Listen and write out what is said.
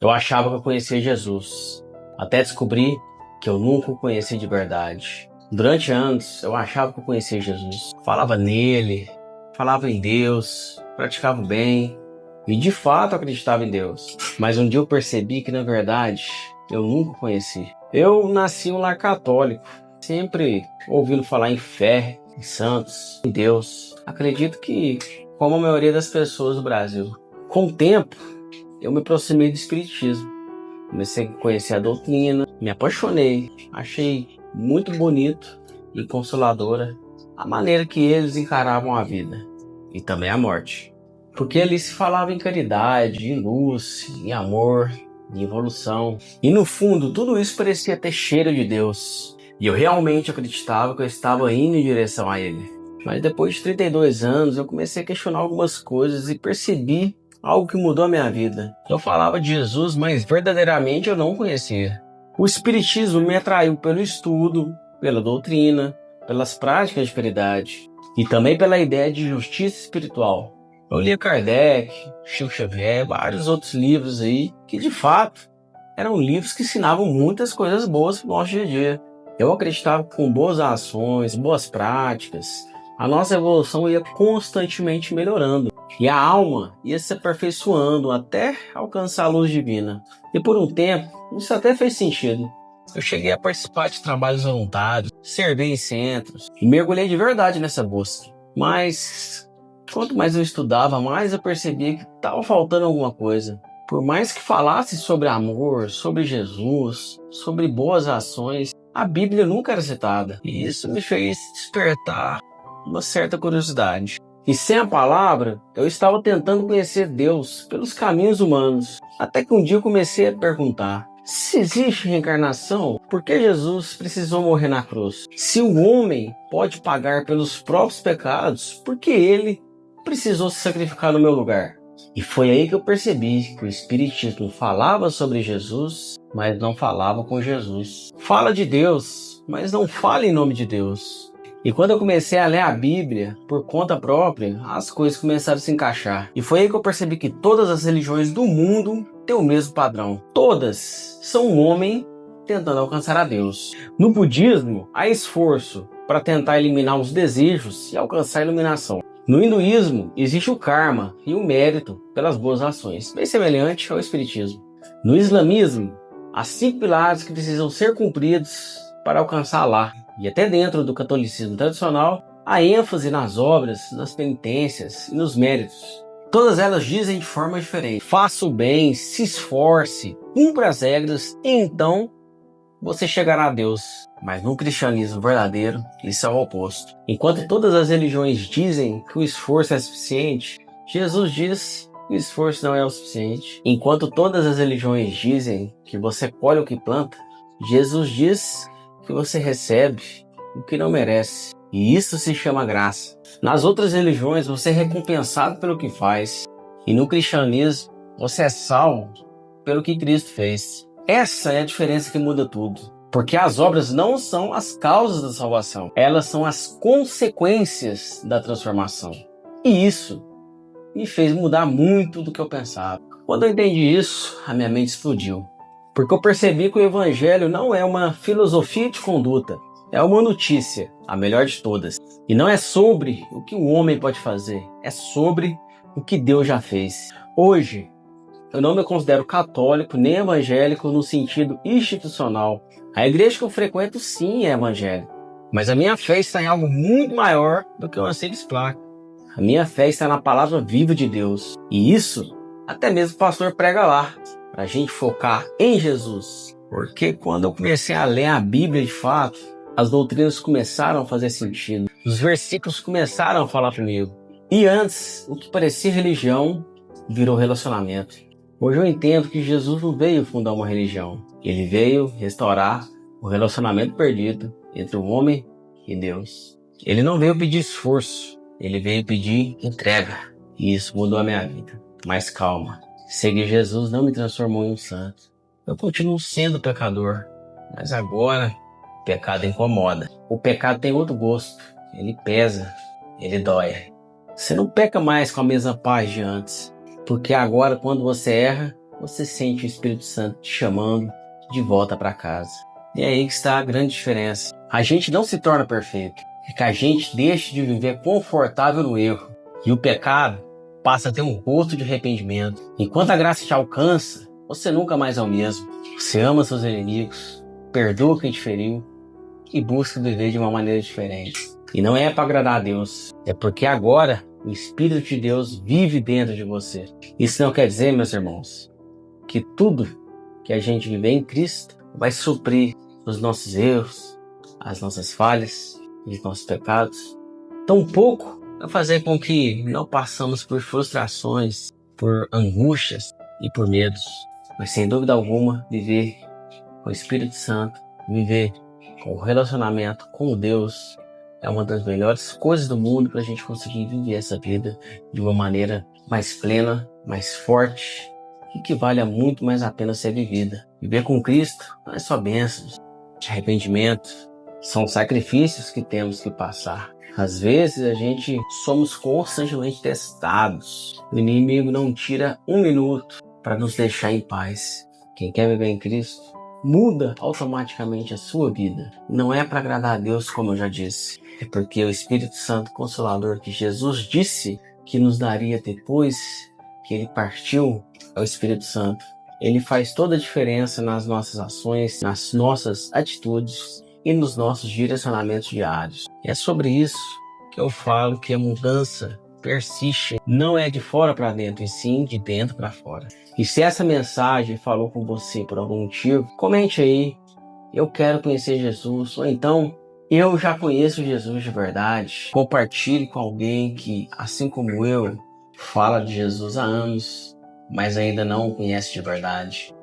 Eu achava que eu conhecia Jesus, até descobrir que eu nunca o conheci de verdade. Durante anos, eu achava que eu conhecia Jesus. Falava nele, falava em Deus, praticava o bem e de fato acreditava em Deus. Mas um dia eu percebi que, na verdade, eu nunca o conheci. Eu nasci em um lar católico, sempre ouvindo falar em fé, em santos, em Deus. Acredito que, como a maioria das pessoas do Brasil. Com o tempo, eu me aproximei do Espiritismo. Comecei a conhecer a doutrina, me apaixonei, achei muito bonito e consoladora a maneira que eles encaravam a vida e também a morte. Porque ali se falava em caridade, em luz, em amor, em evolução. E no fundo, tudo isso parecia ter cheiro de Deus. E eu realmente acreditava que eu estava indo em direção a Ele. Mas depois de 32 anos, eu comecei a questionar algumas coisas e percebi algo que mudou a minha vida. Eu falava de Jesus, mas verdadeiramente eu não o conhecia. O Espiritismo me atraiu pelo estudo, pela doutrina, pelas práticas de caridade e também pela ideia de justiça espiritual. Eu lia Kardec, Chico Xavier, vários outros livros aí que de fato eram livros que ensinavam muitas coisas boas para o nosso dia a dia. Eu acreditava que com boas ações, boas práticas, a nossa evolução ia constantemente melhorando. E a alma ia se aperfeiçoando até alcançar a luz divina. E por um tempo, isso até fez sentido. Eu cheguei a participar de trabalhos voluntários, servi em centros e mergulhei de verdade nessa busca. Mas quanto mais eu estudava, mais eu percebia que estava faltando alguma coisa. Por mais que falasse sobre amor, sobre Jesus, sobre boas ações, a Bíblia nunca era citada. E isso me fez despertar uma certa curiosidade. E sem a palavra, eu estava tentando conhecer Deus pelos caminhos humanos. Até que um dia eu comecei a perguntar: se existe reencarnação, por que Jesus precisou morrer na cruz? Se o homem pode pagar pelos próprios pecados, por que ele precisou se sacrificar no meu lugar? E foi aí que eu percebi que o Espiritismo falava sobre Jesus, mas não falava com Jesus. Fala de Deus, mas não fala em nome de Deus. E quando eu comecei a ler a Bíblia por conta própria, as coisas começaram a se encaixar. E foi aí que eu percebi que todas as religiões do mundo têm o mesmo padrão. Todas são um homem tentando alcançar a Deus. No budismo, há esforço para tentar eliminar os desejos e alcançar a iluminação. No hinduísmo, existe o karma e o mérito pelas boas ações, bem semelhante ao espiritismo. No islamismo, há 5 pilares que precisam ser cumpridos para alcançar Allah. E até dentro do catolicismo tradicional, há ênfase nas obras, nas penitências e nos méritos. Todas elas dizem de forma diferente: faça o bem, se esforce, cumpra as regras e então você chegará a Deus. Mas no cristianismo verdadeiro, isso é o oposto. Enquanto todas as religiões dizem que o esforço é suficiente, Jesus diz que o esforço não é o suficiente. Enquanto todas as religiões dizem que você colhe o que planta, Jesus diz que você recebe o que não merece. E isso se chama graça. Nas outras religiões, você é recompensado pelo que faz. E no cristianismo, você é salvo pelo que Cristo fez. Essa é a diferença que muda tudo. Porque as obras não são as causas da salvação. Elas são as consequências da transformação. E isso me fez mudar muito do que eu pensava. Quando eu entendi isso, a minha mente explodiu. Porque eu percebi que o Evangelho não é uma filosofia de conduta, é uma notícia, a melhor de todas. E não é sobre o que o homem pode fazer, é sobre o que Deus já fez. Hoje, eu não me considero católico nem evangélico no sentido institucional. A igreja que eu frequento sim é evangélica, mas a minha fé está em algo muito maior do que uma simples placa. A minha fé está na palavra viva de Deus. E isso, até mesmo o pastor prega lá, para a gente focar em Jesus. Porque quando eu comecei a ler a Bíblia de fato, as doutrinas começaram a fazer sentido. Os versículos começaram a falar comigo. E antes, o que parecia religião virou relacionamento. Hoje eu entendo que Jesus não veio fundar uma religião. Ele veio restaurar o relacionamento perdido entre o homem e Deus. Ele não veio pedir esforço, ele veio pedir entrega. E isso mudou a minha vida. Mas calma. Seguir Jesus não me transformou em um santo. Eu continuo sendo pecador, mas agora o pecado incomoda. O pecado tem outro gosto, ele pesa, ele dói. Você não peca mais com a mesma paz de antes, porque agora quando você erra, você sente o Espírito Santo te chamando de volta para casa. E é aí que está a grande diferença. A gente não se torna perfeito, é que a gente deixa de viver confortável no erro. E o pecado passa a ter um rosto de arrependimento. Enquanto a graça te alcança, você nunca mais é o mesmo. Você ama seus inimigos, perdoa quem te feriu e busca viver de uma maneira diferente. E não é para agradar a Deus, é porque agora o Espírito de Deus vive dentro de você. Isso não quer dizer, meus irmãos, que tudo que a gente viver em Cristo vai suprir os nossos erros, as nossas falhas e os nossos pecados. Tampouco vai fazer com que não passamos por frustrações, por angústias e por medos. Mas sem dúvida alguma, viver com o Espírito Santo, viver com o relacionamento com Deus é uma das melhores coisas do mundo para a gente conseguir viver essa vida de uma maneira mais plena, mais forte e que vale muito mais a pena ser vivida. Viver com Cristo não é só bênçãos, arrependimento, são sacrifícios que temos que passar. Às vezes a gente somos constantemente testados. O inimigo não tira um minuto para nos deixar em paz. Quem quer viver em Cristo muda automaticamente a sua vida. Não é para agradar a Deus, como eu já disse. É porque o Espírito Santo Consolador que Jesus disse que nos daria depois que ele partiu é o Espírito Santo. Ele faz toda a diferença nas nossas ações, nas nossas atitudes e nos nossos direcionamentos diários. É sobre isso que eu falo que a mudança persiste. Não é de fora para dentro, e sim de dentro para fora. E se essa mensagem falou com você por algum motivo, comente aí. Eu quero conhecer Jesus. Ou então, eu já conheço Jesus de verdade. Compartilhe com alguém que, assim como eu, fala de Jesus há anos, mas ainda não o conhece de verdade.